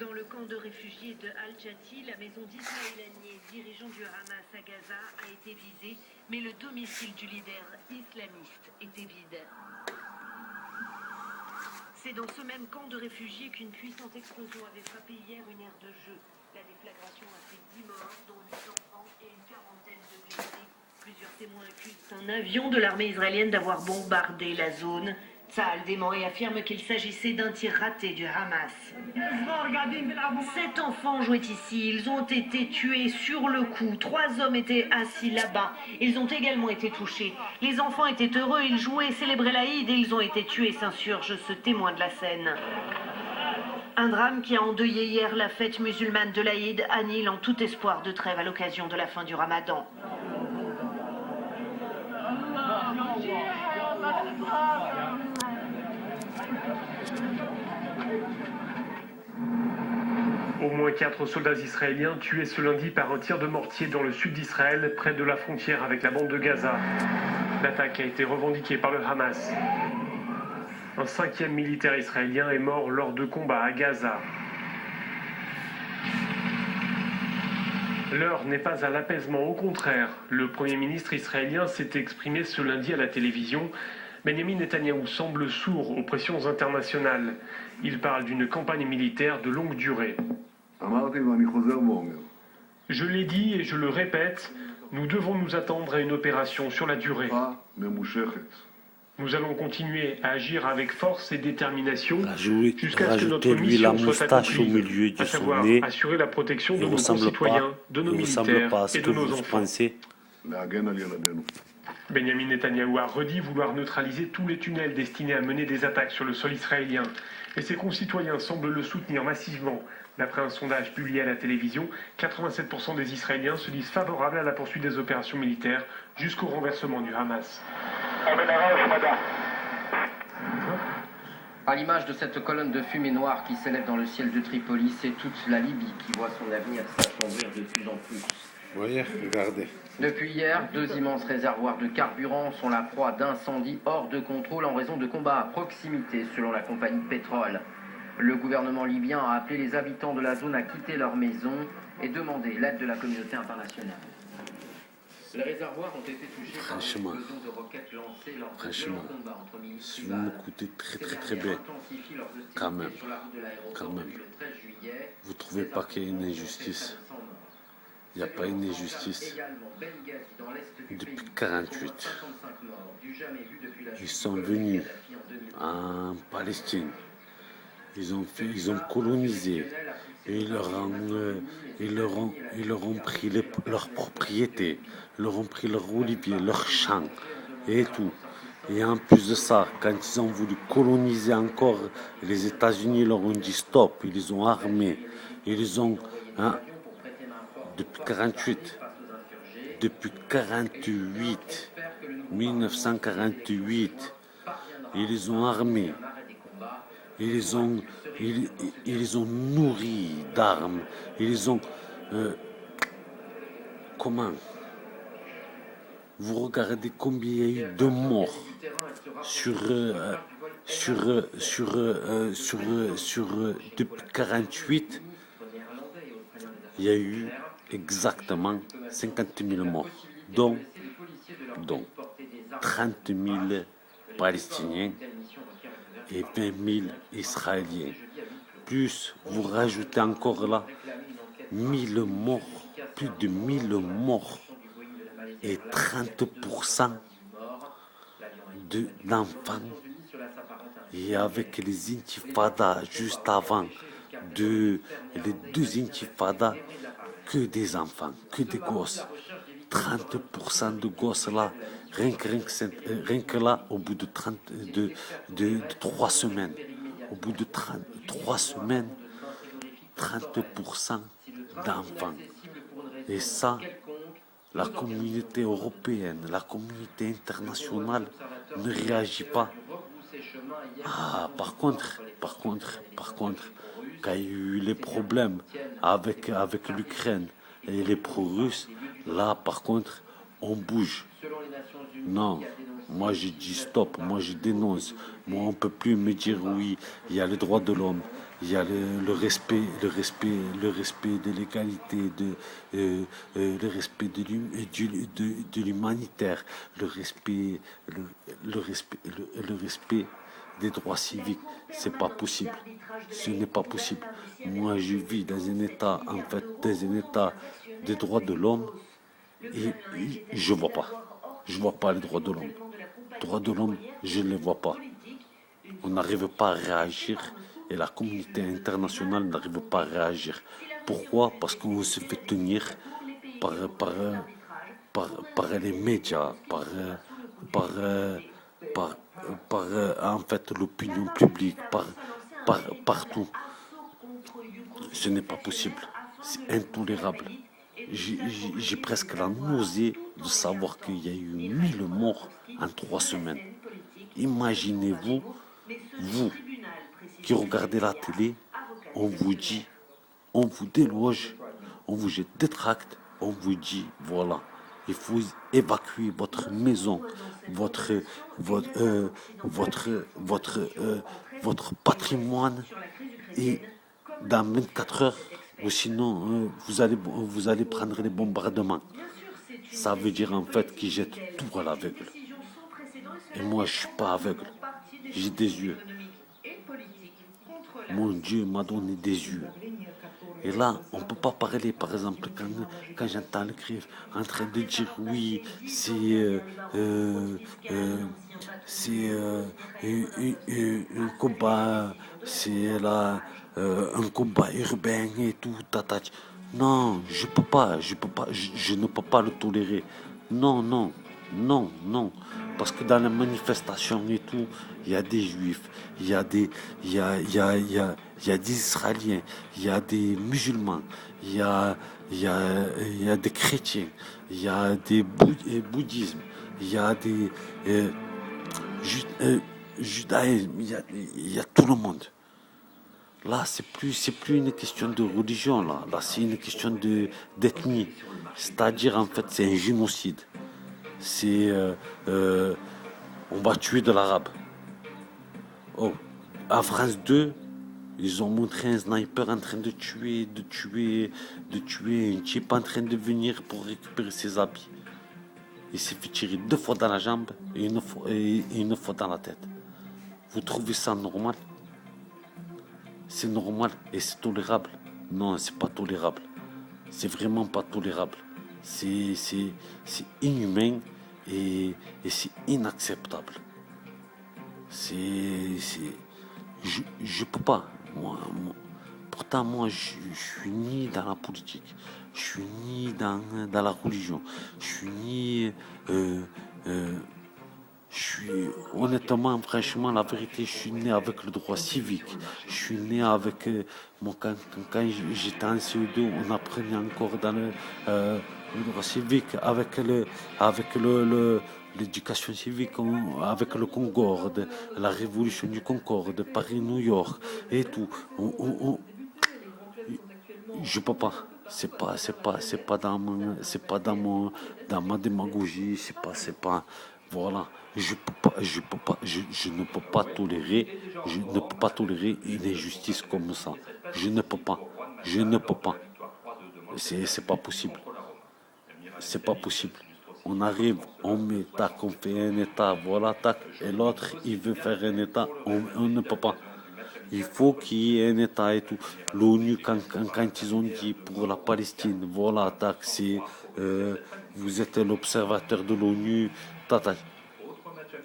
Dans le camp de réfugiés de Al-Jati, la maison d'Ismail Haniyeh, dirigeant du Hamas à Gaza, a été visée, mais le domicile du leader islamiste était vide. C'est dans ce même camp de réfugiés qu'une puissante explosion avait frappé hier une aire de jeu. La déflagration a fait 10 morts, dont 8 enfants et une quarantaine de blessés. Plusieurs témoins accusent un avion de l'armée israélienne d'avoir bombardé la zone. Tsahal dément et affirme qu'il s'agissait d'un tir raté du Hamas. 7 enfants jouaient ici, ils ont été tués sur le coup. 3 hommes étaient assis là-bas, ils ont également été touchés. Les enfants étaient heureux, ils jouaient, célébraient l'Aïd et ils ont été tués, s'insurge ce témoin de la scène. Un drame qui a endeuillé hier la fête musulmane de l'Aïd annule en tout espoir de trêve à l'occasion de la fin du Ramadan. Au moins 4 soldats israéliens tués ce lundi par un tir de mortier dans le sud d'Israël, près de la frontière avec la bande de Gaza. L'attaque a été revendiquée par le Hamas. Un 5e militaire israélien est mort lors de combats à Gaza. L'heure n'est pas à l'apaisement, au contraire. Le Premier ministre israélien s'est exprimé ce lundi à la télévision. Benjamin Netanyahou semble sourd aux pressions internationales. Il parle d'une campagne militaire de longue durée. Je l'ai dit et je le répète, nous devons nous attendre à une opération sur la durée. Nous allons continuer à agir avec force et détermination jusqu'à ce que notre mission soit accomplie, à savoir assurer la protection de nos concitoyens, de nos militaires et de nos enfants. Benjamin Netanyahou a redit vouloir neutraliser tous les tunnels destinés à mener des attaques sur le sol israélien. Et ses concitoyens semblent le soutenir massivement. D'après un sondage publié à la télévision, 87% des Israéliens se disent favorables à la poursuite des opérations militaires jusqu'au renversement du Hamas. À l'image de cette colonne de fumée noire qui s'élève dans le ciel de Tripoli, c'est toute la Libye qui voit son avenir s'assombrir de plus en plus. Voyez, regardez. Depuis hier, 2 immenses réservoirs de carburant sont la proie d'incendies hors de contrôle en raison de combats à proximité, selon la compagnie Pétrole. Le gouvernement libyen a appelé les habitants de la zone à quitter leur maison et demandé l'aide de la communauté internationale. Les réservoirs ont été touchés par l'explosion de roquettes lancées lors de violents combats entre milices rivales. Ça me coûtait très bien. Quand même. Vous ne trouvez pas qu'il y a une injustice? Il n'y a pas une injustice. Depuis 1948, ils sont venus en Palestine. Ils ont colonisé. Et ils leur ont pris leurs propriétés. Ils leur ont pris leurs oliviers, leurs champs et tout. Et en plus de ça, quand ils ont voulu coloniser encore, les États-Unis leur ont dit stop. Ils les ont armés. Ils les ont... Depuis 1948, ils les ont armés, ils les ont nourris d'armes, ils les ont... comment? Vous regardez combien il y a eu de morts depuis 1948, il y a eu exactement 50 000 morts, dont 30 000 Palestiniens et 20 000 Israéliens. Plus vous rajoutez encore là 1000 morts, plus de 1000 morts et 30% d'enfants. Et avec les intifadas juste avant, les 2 intifadas, que des enfants, que des gosses. 30% de gosses là, rien que là, au bout de 3 semaines. Au bout de 3 semaines, 30% d'enfants. Et ça, la communauté européenne, la communauté internationale ne réagit pas. Ah, par contre, quand il y a eu les problèmes avec l'Ukraine et les pro-russes, là, par contre, on bouge. Non, moi je dis stop, moi je dénonce. Moi, on ne peut plus me dire oui, il y a les droits de l'homme, il y a le respect de l'égalité, le respect de l'humanitaire, le respect des droits civiques. C'est pas possible. Ce n'est pas possible. Moi, je vis dans un état, des droits de l'homme et je vois pas. Je vois pas les droits de l'homme. Les droits de l'homme, je ne les vois pas. On n'arrive pas à réagir et la communauté internationale n'arrive pas à réagir. Pourquoi? Parce qu'on se fait tenir par les médias, en fait l'opinion publique, partout. Ce n'est pas possible. C'est intolérable. J'ai presque la nausée de savoir qu'il y a eu 1000 morts en 3 semaines. Imaginez-vous, vous qui regardez la télé, on vous dit, on vous déloge, on vous jette des tracts, on vous dit, voilà, il faut évacuer votre maison, votre patrimoine, et dans 24 heures, ou sinon vous allez prendre les bombardements. Ça veut dire en fait qu'ils jettent tout à l'aveugle. Et moi, je suis pas aveugle. J'ai des yeux. Mon Dieu m'a donné des yeux. Et là, on ne peut pas parler, par exemple, quand j'entends le cri en train de dire oui, c'est un combat, c'est là, un combat urbain et tout, tata. Non, je ne peux pas le tolérer. Non, non, non, non. Parce que dans les manifestations et tout, il y a des juifs, il y a des Israéliens, il y a des musulmans, il y a des chrétiens, il y a des bouddhismes, il y a des judaïsme, il y a tout le monde. Là, c'est plus une question de religion, là c'est une question d'ethnie. C'est-à-dire, en fait, c'est un génocide. C'est on va tuer de l'arabe. Oh, à France 2, ils ont montré un sniper en train de tuer un type en train de venir pour récupérer ses habits. Il s'est fait tirer 2 fois dans la jambe et une fois dans la tête. Vous trouvez ça normal? C'est normal et c'est tolérable? Non, c'est pas tolérable. C'est vraiment pas tolérable. C'est inhumain et c'est inacceptable. Je peux pas. Pourtant, moi, je suis ni dans la politique, je suis ni dans la religion, je suis ni. Je suis honnêtement, franchement, la vérité, je suis né avec le droit civique. Je suis né avec quand j'étais en CE2, on apprenait encore dans le droit civique avec l'éducation civique, avec le Concorde, la révolution du Concorde, Paris-New York et tout. Je peux pas. C'est pas dans ma démagogie. C'est pas. Voilà. Je ne peux pas tolérer une injustice comme ça. Je ne peux pas. C'est pas possible. C'est pas possible. On arrive, on met tac, on fait un état, voilà tac, et l'autre il veut faire un état, on ne peut pas. Il faut qu'il y ait un état et tout. L'ONU quand ils ont dit pour la Palestine, voilà tac, c'est vous êtes l'observateur de l'ONU, tata.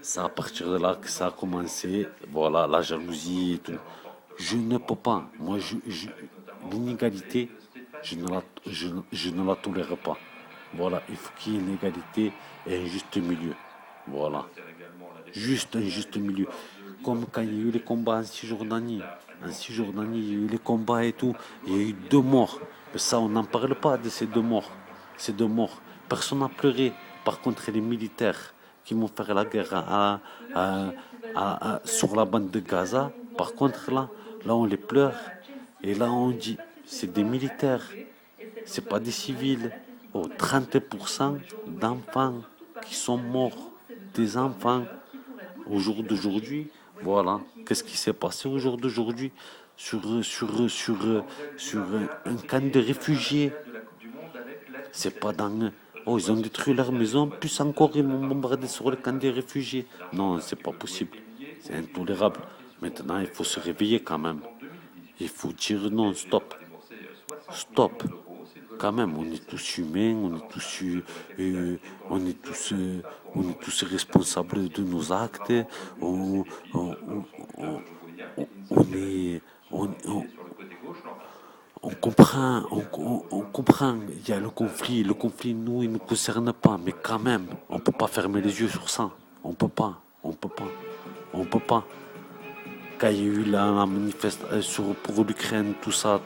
C'est à partir de là que ça a commencé, voilà, la jalousie et tout. Je ne peux pas. Moi, l'inégalité, je ne la tolère pas. Voilà, il faut qu'il y ait une égalité et un juste milieu. Voilà. Juste un juste milieu. Comme quand il y a eu les combats en Cisjordanie. En Cisjordanie, il y a eu les combats et tout. Il y a eu 2 morts. Mais ça, on n'en parle pas de ces 2 morts. Ces 2 morts. Personne n'a pleuré. Par contre, les militaires qui vont faire la guerre sur la bande de Gaza, par contre, là on les pleure. Et là, on dit, c'est des militaires. C'est pas des civils. 30% d'enfants qui sont morts. Des enfants. Au jour d'aujourd'hui, voilà. Qu'est-ce qui s'est passé au jour d'aujourd'hui? sur un camp de réfugiés. C'est pas dans... Oh, ils ont détruit leur maison, plus encore ils m'ont bombardé sur le camp des réfugiés. Non, c'est pas possible. C'est intolérable. Maintenant, il faut se réveiller quand même. Il faut dire non, stop. Stop. Quand même, on est tous humains, on est tous responsables de nos actes. On comprend, il y a le conflit, nous, il ne nous concerne pas, mais quand même, on ne peut pas fermer les yeux sur ça. On peut pas. Quand il y a eu la manifestation pour l'Ukraine, tout ça,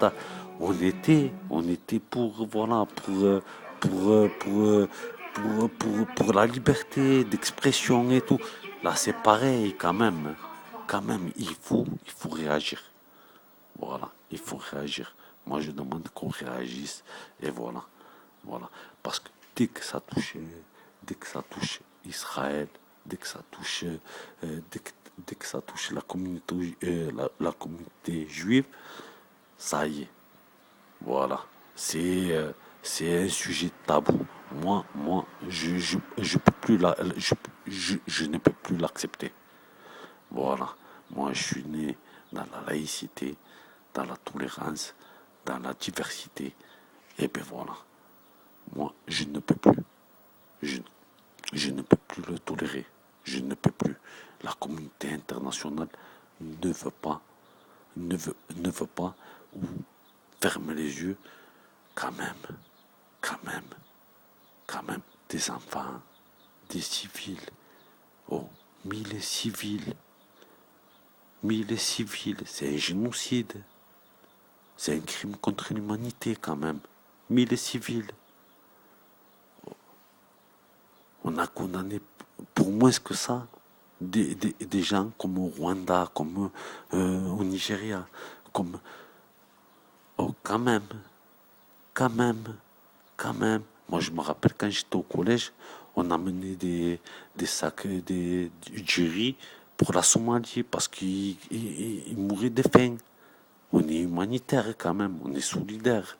on était pour la liberté d'expression et tout. Là, c'est pareil, quand même, il faut réagir. Voilà, il faut réagir. Moi, je demande qu'on réagisse. Et voilà. Parce que dès que ça touche Israël, dès que ça touche la communauté, la communauté juive, ça y est. Voilà. C'est un sujet tabou. Moi, je peux plus je ne peux plus l'accepter. Voilà. Moi, je suis né dans la laïcité, dans la tolérance, dans la diversité. Et bien voilà. Moi, je ne peux plus. Je ne peux plus le tolérer. Je ne peux plus. La communauté internationale ne veut pas ou ferme les yeux. Quand même, des enfants, des civils. Oh, 1000 civils, c'est un génocide. C'est un crime contre l'humanité quand même. 1000 civils. On a condamné pour moins que ça des gens comme au Rwanda, comme au Nigeria, comme... Oh, quand même. Moi, je me rappelle quand j'étais au collège, on amenait des sacs du riz pour la Somalie parce qu'ils mouraient de faim. On est humanitaire quand même, on est solidaire,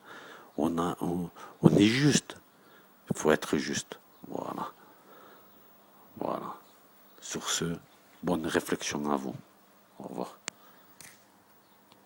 on est juste. Il faut être juste. Voilà. Sur ce, bonne réflexion à vous. Au revoir.